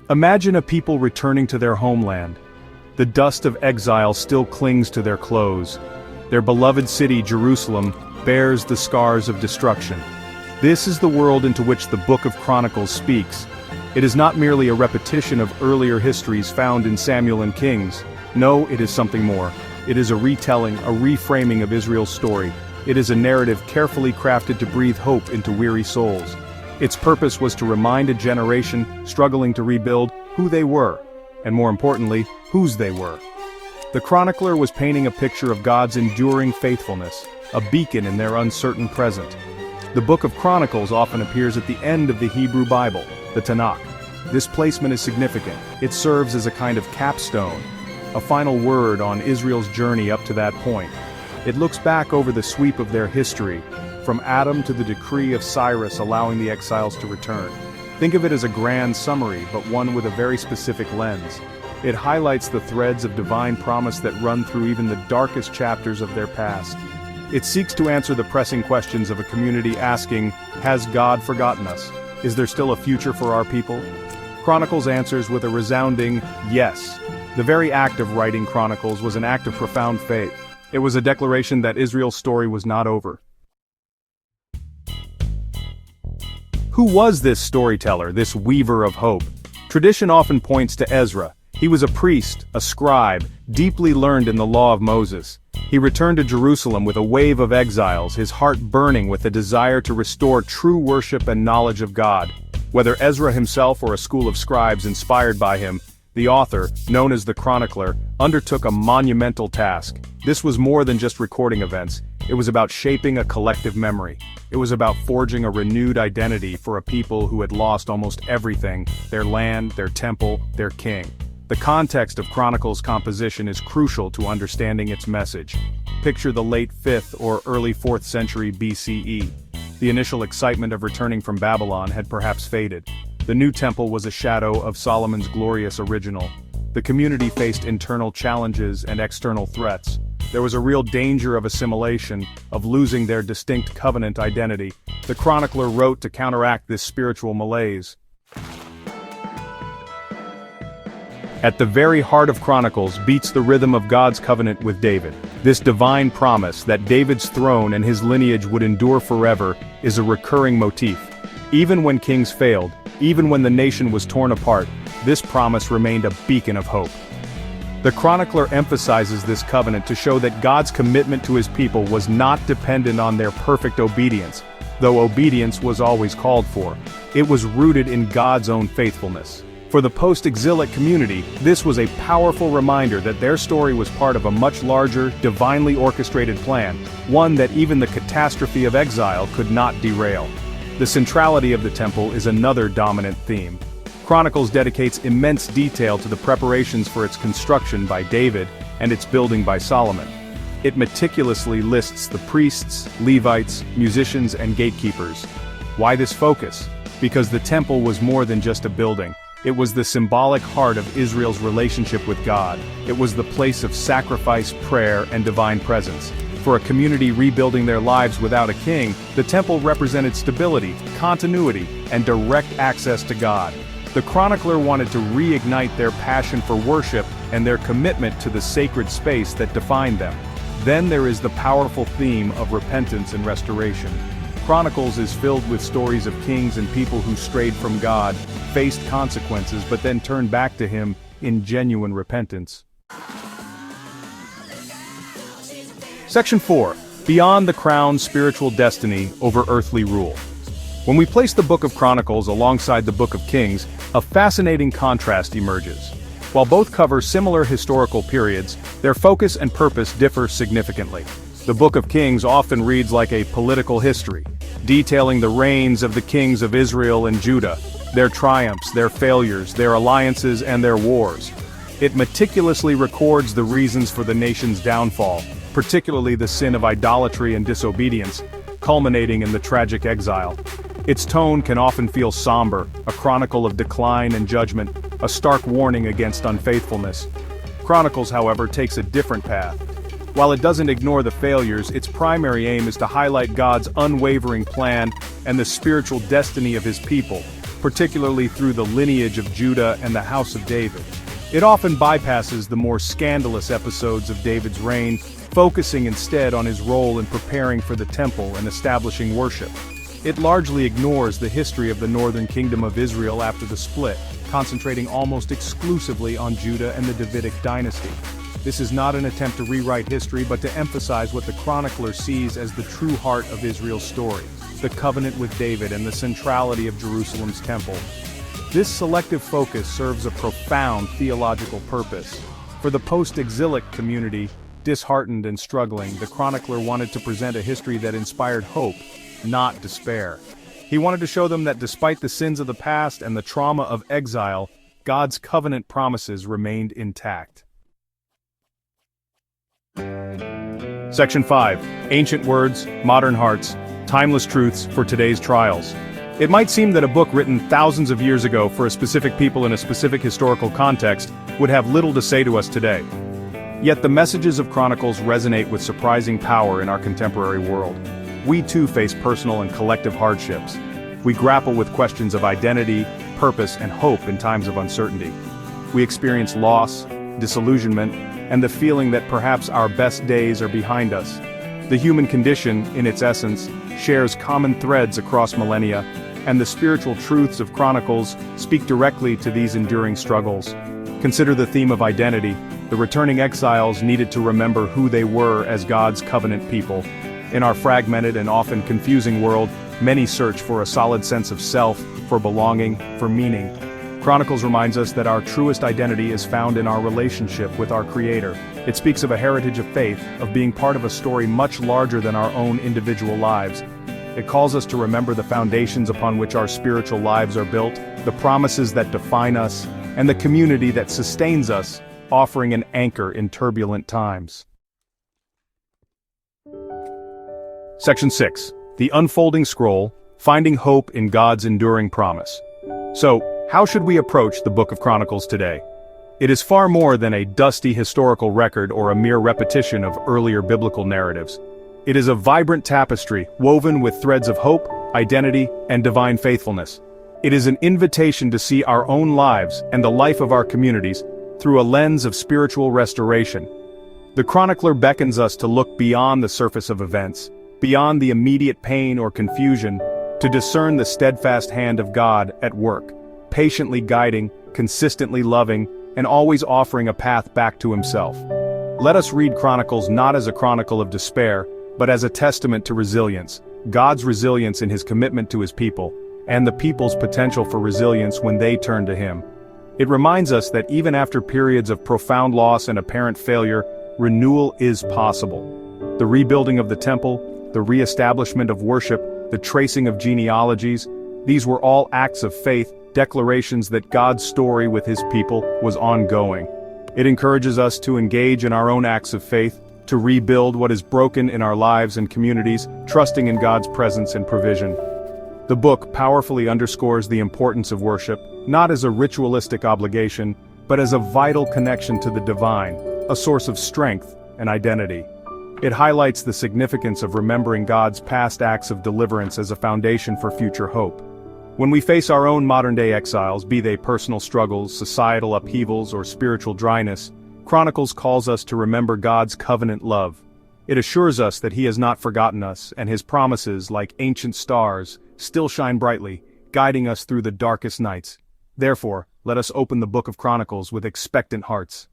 Imagine a people returning to their homeland. The dust of exile still clings to their clothes. Their beloved city, Jerusalem, bears the scars of destruction. This is the world into which the Book of Chronicles speaks. It is not merely a repetition of earlier histories found in Samuel and Kings. No, it is something more. It is a retelling, a reframing of Israel's story. It is a narrative carefully crafted to breathe hope into weary souls. Its purpose was to remind a generation struggling to rebuild who they were, and more importantly, whose they were. The chronicler was painting a picture of God's enduring faithfulness, a beacon in their uncertain present. The Book of Chronicles often appears at the end of the Hebrew Bible, the Tanakh. This placement is significant. It serves as a kind of capstone, a final word on Israel's journey up to that point. It looks back over the sweep of their history, from Adam to the decree of Cyrus allowing the exiles to return. Think of it as a grand summary, but one with a very specific lens. It highlights the threads of divine promise that run through even the darkest chapters of their past. It seeks to answer the pressing questions of a community asking, has God forgotten us? Is there still a future for our people? Chronicles answers with a resounding yes. The very act of writing Chronicles was an act of profound faith. It was a declaration that Israel's story was not over. Who was this storyteller, this weaver of hope? Tradition often points to Ezra. He was a priest, a scribe, deeply learned in the law of Moses. He returned to Jerusalem with a wave of exiles, his heart burning with a desire to restore true worship and knowledge of God. Whether Ezra himself or a school of scribes inspired by him, the author, known as the chronicler, undertook a monumental task. This was more than just recording events. It was about shaping a collective memory. It was about forging a renewed identity for a people who had lost almost everything: their land, their temple, their king. The context of Chronicles' composition is crucial to understanding its message. Picture the late 5th or early 4th century BCE. The initial excitement of returning from Babylon had perhaps faded. The new temple was a shadow of Solomon's glorious original. The community faced internal challenges and external threats. There was a real danger of assimilation, of losing their distinct covenant identity. The chronicler wrote to counteract this spiritual malaise. At the very heart of Chronicles beats the rhythm of God's covenant with David. This divine promise that David's throne and his lineage would endure forever is a recurring motif. Even when kings failed, even when the nation was torn apart, this promise remained a beacon of hope. The chronicler emphasizes this covenant to show that God's commitment to his people was not dependent on their perfect obedience, though obedience was always called for. It was rooted in God's own faithfulness. For the post-exilic community, this was a powerful reminder that their story was part of a much larger, divinely orchestrated plan, one that even the catastrophe of exile could not derail. The centrality of the temple is another dominant theme. Chronicles dedicates immense detail to the preparations for its construction by David and its building by Solomon. It meticulously lists the priests, Levites, musicians, and gatekeepers. Why this focus? Because the temple was more than just a building. It was the symbolic heart of Israel's relationship with God. It was the place of sacrifice, prayer, and divine presence. For a community rebuilding their lives without a king, the temple represented stability, continuity, and direct access to God. The chronicler wanted to reignite their passion for worship and their commitment to the sacred space that defined them. Then there is the powerful theme of repentance and restoration. Chronicles is filled with stories of kings and people who strayed from God, faced consequences, but then turned back to Him in genuine repentance. Section 4. Beyond the crown's spiritual destiny over earthly rule. When we place the Book of Chronicles alongside the Book of Kings, a fascinating contrast emerges. While both cover similar historical periods, their focus and purpose differ significantly. The Book of Kings often reads like a political history, detailing the reigns of the kings of Israel and Judah, their triumphs, their failures, their alliances, and their wars. It meticulously records the reasons for the nation's downfall, particularly the sin of idolatry and disobedience, culminating in the tragic exile. Its tone can often feel somber, a chronicle of decline and judgment, a stark warning against unfaithfulness. Chronicles, however, takes a different path. While it doesn't ignore the failures, its primary aim is to highlight God's unwavering plan and the spiritual destiny of His people. particularly through the lineage of Judah and the house of David. It often bypasses the more scandalous episodes of David's reign, focusing instead on his role in preparing for the temple and establishing worship. It largely ignores the history of the northern kingdom of Israel after the split, concentrating almost exclusively on Judah and the Davidic dynasty. This is not an attempt to rewrite history but to emphasize what the chronicler sees as the true heart of Israel's story, the covenant with David and the centrality of Jerusalem's temple. This selective focus serves a profound theological purpose. For the post-exilic community, disheartened and struggling, the chronicler wanted to present a history that inspired hope, not despair. He wanted to show them that despite the sins of the past and the trauma of exile, God's covenant promises remained intact. Section 5. Ancient Words, Modern Hearts, Timeless Truths for Today's Trials. It might seem that a book written thousands of years ago for a specific people in a specific historical context would have little to say to us today. Yet the messages of Chronicles resonate with surprising power in our contemporary world. We too face personal and collective hardships. We grapple with questions of identity, purpose, and hope in times of uncertainty. We experience loss, disillusionment, and the feeling that perhaps our best days are behind us. The human condition, in its essence, shares common threads across millennia, and the spiritual truths of Chronicles speak directly to these enduring struggles. Consider the theme of identity. The returning exiles needed to remember who they were as God's covenant people. In our fragmented and often confusing world, many search for a solid sense of self, for belonging, for meaning. Chronicles reminds us that our truest identity is found in our relationship with our Creator. It speaks of a heritage of faith, of being part of a story much larger than our own individual lives. It calls us to remember the foundations upon which our spiritual lives are built, the promises that define us, and the community that sustains us, offering an anchor in turbulent times. Section 6. The Unfolding Scroll, Finding Hope in God's Enduring Promise. So, how should we approach the Book of Chronicles today? It is far more than a dusty historical record or a mere repetition of earlier biblical narratives. It is a vibrant tapestry woven with threads of hope, identity, and divine faithfulness. It is an invitation to see our own lives and the life of our communities through a lens of spiritual restoration. The chronicler beckons us to look beyond the surface of events, beyond the immediate pain or confusion, to discern the steadfast hand of God at work, patiently guiding, consistently loving, and always offering a path back to Himself. Let us read Chronicles not as a chronicle of despair, but as a testament to resilience, God's resilience in His commitment to His people, and the people's potential for resilience when they turn to Him. It reminds us that even after periods of profound loss and apparent failure, renewal is possible. The rebuilding of the temple, the re-establishment of worship, the tracing of genealogies, these were all acts of faith, declarations that God's story with His people was ongoing. It encourages us to engage in our own acts of faith, to rebuild what is broken in our lives and communities, trusting in God's presence and provision. The book powerfully underscores the importance of worship, not as a ritualistic obligation, but as a vital connection to the divine, a source of strength and identity. It highlights the significance of remembering God's past acts of deliverance as a foundation for future hope. When we face our own modern-day exiles, be they personal struggles, societal upheavals, or spiritual dryness, Chronicles calls us to remember God's covenant love. It assures us that He has not forgotten us, and His promises, like ancient stars, still shine brightly, guiding us through the darkest nights. Therefore, let us open the Book of Chronicles with expectant hearts.